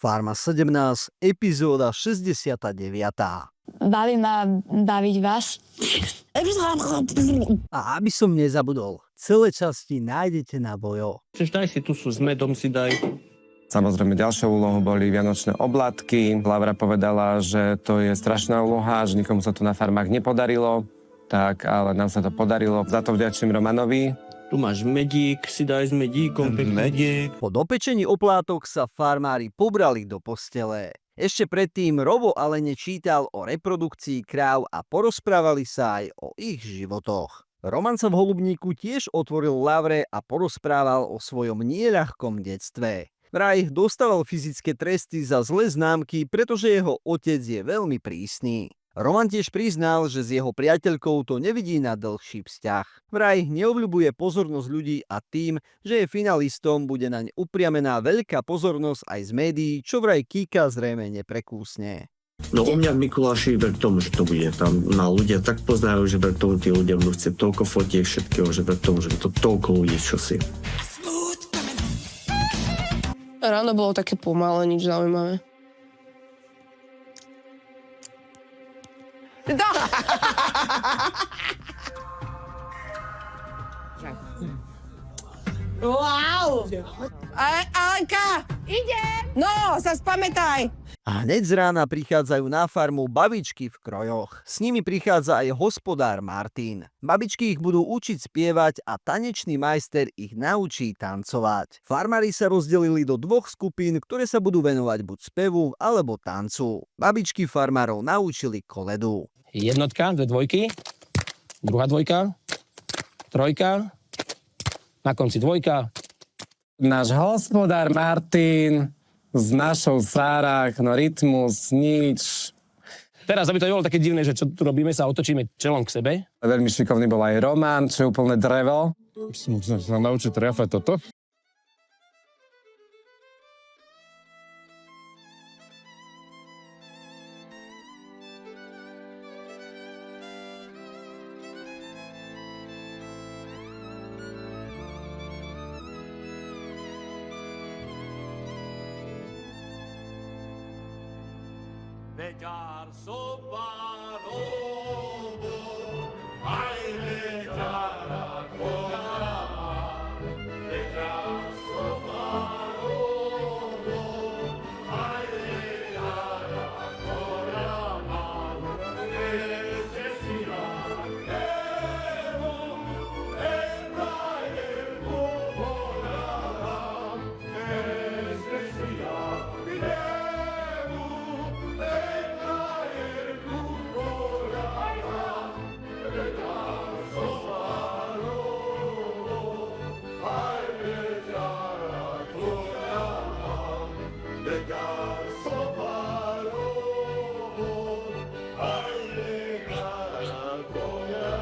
Farma 17, epizóda 69. Baví ma baviť vás. A aby som nezabudol, celé časti nájdete na Vojo. Daj si tu sú s medom, si daj. Samozrejme, ďalšou úlohou boli vianočné oblátky. Laura povedala, že to je strašná úloha, že nikomu sa to na farmách nepodarilo, tak ale nám sa to podarilo. Za to vďačím Romanovi. Tu máš medík, si daj s medíkom. Medík. Po dopečení oplátok sa farmári pobrali do postele. Ešte predtým Robo ale nečítal o reprodukcii kráv a porozprávali sa aj o ich životoch. Roman sa v Holubníku tiež otvoril Laure a porozprával o svojom nieľahkom detstve. Vraj dostával fyzické tresty za zlé známky, pretože jeho otec je veľmi prísny. Roman tiež priznal, že s jeho priateľkou to nevidí na dlhší vzťah. Vraj neobľubuje pozornosť ľudí a tým, že je finalistom, bude naň upriamená veľká pozornosť aj z médií, čo vraj Kika zrejme neprekúsne. No u mňa v Mikuláši ver tomu, že to bude tam. No ľudia tak poznajú, že ver tomu tí ľudia budú chcieť toľko fotiek všetkého, že ver tomu, že to toľko ľudí, čo si. Ráno bolo také pomalé, nič zaujímavé. Wow! Alenka! Idem! No, sa spamätaj! A hneď z rána prichádzajú na farmu babičky v krojoch. S nimi prichádza aj hospodár Martin. Babičky ich budú učiť spievať a tanečný majster ich naučí tancovať. Farmári sa rozdelili do dvoch skupín, ktoré sa budú venovať buď spevu alebo tancu. Babičky farmárov naučili koledu. Jednotka, dve dvojky, druhá dvojka, trojka, na konci dvojka. Náš hospodár Martin s našou Sárach, no rytmus, nič. Teraz, aby to nebolo také divné, že čo tu robíme, sa otočíme čelom k sebe. Veľmi šikovný bol aj Roman, čo je úplne drevo. Musím sa naučiť triafať toto. Beťar Sobarovo, aj Beťara tvoja, Beťar Sobarovo, aj Beťara tvoja,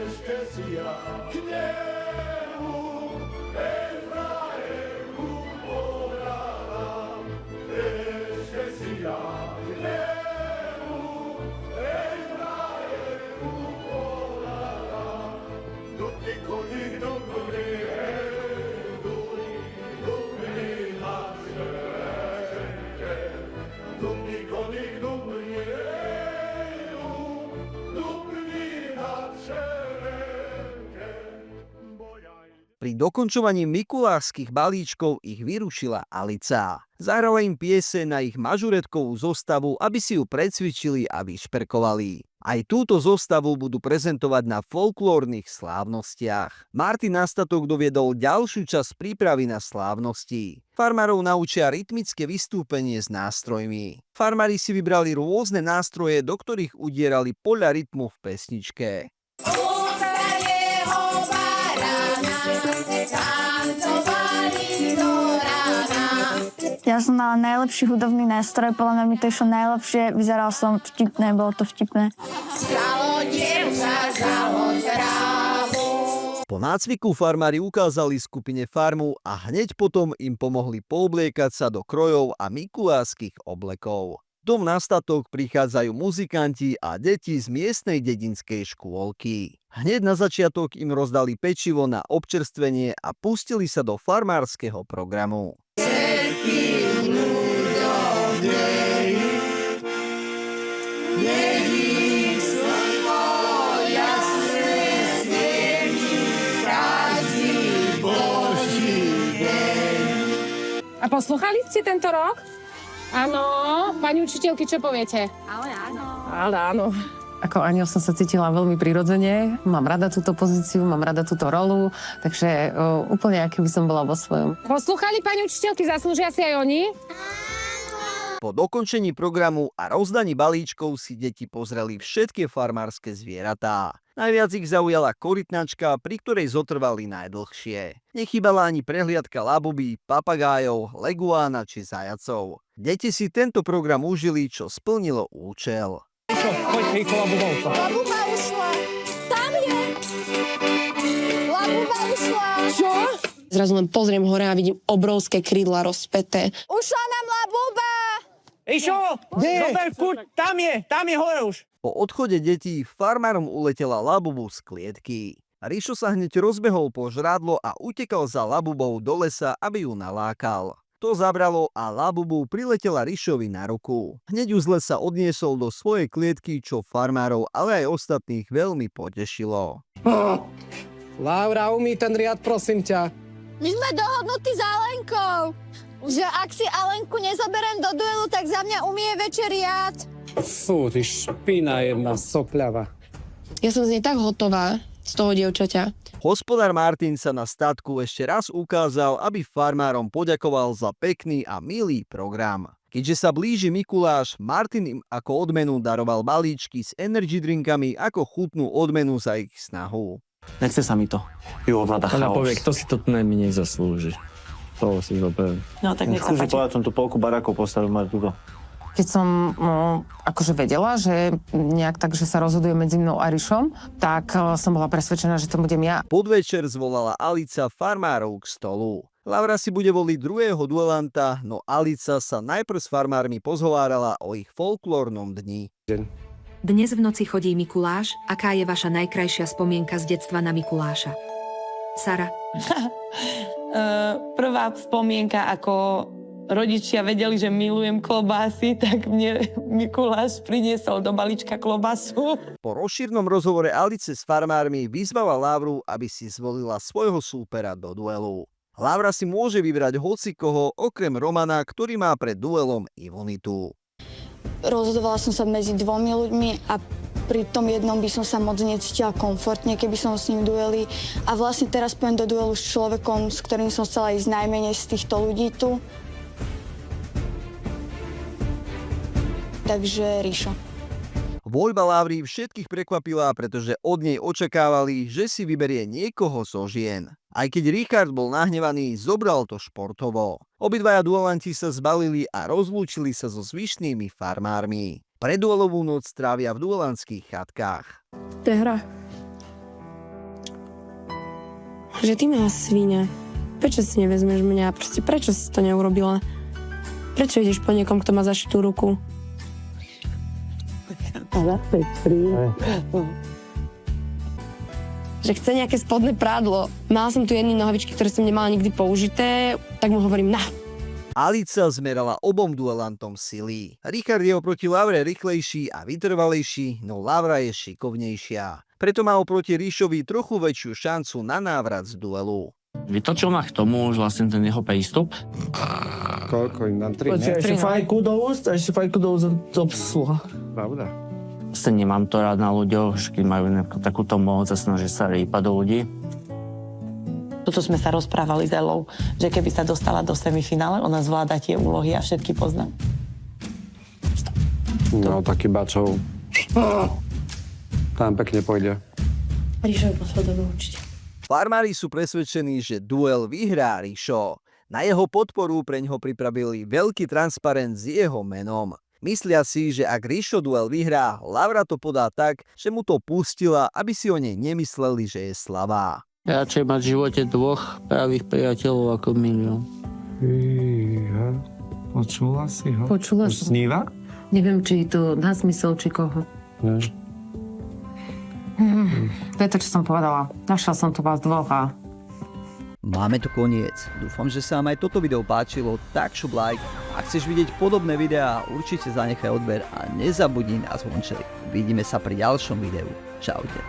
ešte si rakemu, Efraemu poradám, ešte si rakemu. Pri dokončovaní mikulášskych balíčkov ich vyrušila Alica. Zahrala im pieseň na ich mažuretkovú zostavu, aby si ju precvičili a vyšperkovali. Aj túto zostavu budú prezentovať na folklórnych slávnostiach. Martin na statok doviedol ďalšiu časť prípravy na slávnosti. Farmárov naučia rytmické vystúpenie s nástrojmi. Farmári si vybrali rôzne nástroje, do ktorých udierali podľa rytmu v pesničke. Ja som mala najlepší hudobný nástroj, podľa mňa mi to išlo najlepšie, vyzeral som vtipné, bolo to vtipné. Po nácviku farmári ukázali skupine farmu a hneď potom im pomohli poobliekať sa do krojov a mikulášskych oblekov. Dom na statok prichádzajú muzikanti a deti z miestnej dedinskej škôlky. Hneď na začiatok im rozdali pečivo na občerstvenie a pustili sa do farmárskeho programu. A posluchali ste tento rok? Áno. Pani učiteľky, čo poviete? Ale áno. Ako aniel som sa cítila veľmi prirodzene, mám rada túto pozíciu, mám rada túto rolu, takže úplne aké by som bola vo svojom. Poslúchali pani učiteľky, zaslúžia si aj oni? Po dokončení programu a rozdaní balíčkov si deti pozreli všetky farmárske zvieratá. Najviac ich zaujala korytnačka, pri ktorej zotrvali najdlhšie. Nechýbala ani prehliadka labuby, papagájov, leguána či zajacov. Deti si tento program užili, čo splnilo účel. Poď rýchlo, labubovka. Labuba ušla! Tam je! Labuba ušla! Čo? Zrazu len pozriem hore a vidím obrovské krídla rozpäté. Ušla nám labuba! Išo, zober furt, tam je hore už. Po odchode detí farmárom uletela labubu z klietky. Rišo sa hneď rozbehol po žrádlo a utekal za labubou do lesa, aby ju nalákal. To zabralo a labubu priletela Rišovi na ruku. Hneď ju z lesa odniesol do svojej klietky, čo farmárov, ale aj ostatných veľmi potešilo. Laura, umí ten riad, prosím ťa. My sme dohodnutí s Alenkou, že ak si Alenku nezoberiem do duelu, tak za mňa umie večer riad. Fú, ty špina jedna sopľava. Ja som z nej tak hotová, z toho dievčaťa. Hospodár Martin sa na statku ešte raz ukázal, aby farmárom poďakoval za pekný a milý program. Keďže sa blíži Mikuláš, Martin im ako odmenu daroval balíčky s energy drinkami ako chutnú odmenu za ich snahu. Nechce sa mi to. Jo, vláda Ona chaos. povie, kto si to najmenej zaslúži. To si zoberiem. No tak nech sa páči. Povedať som tu polku barákov postavil, mať túto. Keď som akože vedela, že nejak tak, že sa rozhoduje medzi mnou a Rišom, tak som bola presvedčená, že to budem ja. Podvečer zvolala Alica farmárov k stolu. Laura si bude voliť druhého duelanta, no Alica sa najprv s farmármi pozhovárala o ich folklórnom dni. Dnes v noci chodí Mikuláš. Aká je vaša najkrajšia spomienka z detstva na Mikuláša? Sara? Prvá spomienka, ako rodičia vedeli, že milujem klobásy, tak mne Mikuláš priniesol do balíčka klobasu. Po rozšírnom rozhovore Alice s farmármi vyzvala Lauru, aby si zvolila svojho súpera do duelu. Laura si môže vybrať hocikoho, okrem Romana, ktorý má pred duelom imunitu. Rozhodovala som sa medzi dvomi ľuďmi a pri tom jednom by som sa moc necítila komfortne, keby som s ním dueli. A vlastne teraz pôjdem do duelu s človekom, s ktorým som chcela ísť najmenej z týchto ľudí tu. Takže Rišo. Voľba Laury všetkých prekvapila, pretože od nej očakávali, že si vyberie niekoho zo žien. Aj keď Richard bol nahnevaný, zobral to športovo. Obidvaja duelanti sa zbalili a rozlúčili sa so zvyšnými farmármi. Preduelovú noc trávia v duelantských chatkách. To je hra. Že ty má svíňa. Prečo si nevezmeš mňa? Proste prečo si to neurobila? Prečo ideš po niekom, kto má zašitú ruku? Že chce nejaké spodné prádlo. Mala som tu jedny nohavičky, ktoré som nemala nikdy použité, tak mu hovorím na. Alica zmerala obom duelantom sily. Richard je oproti Laure rýchlejší a vytrvalejší, no Laura je šikovnejšia. Preto má oproti Rišovi trochu väčšiu šancu na návrat z duelu. Vytočil ma k tomu už vlastne ten jeho prístup. Koľko im dám? 3, ne? Ešte fajku do úst a ešte fajku do úst do psluha. Pravda. Nemám to rád na ľuďoch, že keď majú takúto moc a snažia sa rýpať do ľudí. Toto sme sa rozprávali s Elou, že keby sa dostala do semifinále, ona zvláda tie úlohy a všetky pozná. No, taký bačov. Tam pekne pôjde. Ríšo je poslal do určite. Farmári sú presvedčení, že duel vyhrá Rišo. Na jeho podporu preňho pripravili veľký transparent s jeho menom. Myslia si, že ak Rišo duel vyhrá, Laura to podá tak, že mu to pustila, aby si o nej nemysleli, že je slabá. Radšej mať v živote dvoch pravých priateľov ako milión. Fíha, počula si ho? Počula Už som. sníva? Neviem, či to dá zmysel, či koho. Ne. To je to, čo som povedala. Našla som tu vás dvoch a... Máme tu koniec. Dúfam, že sa vám aj toto video páčilo, tak šup like. Ak chceš vidieť podobné videá, určite zanechaj odber a nezabudni na zvonček. Vidíme sa pri ďalšom videu. Čaute.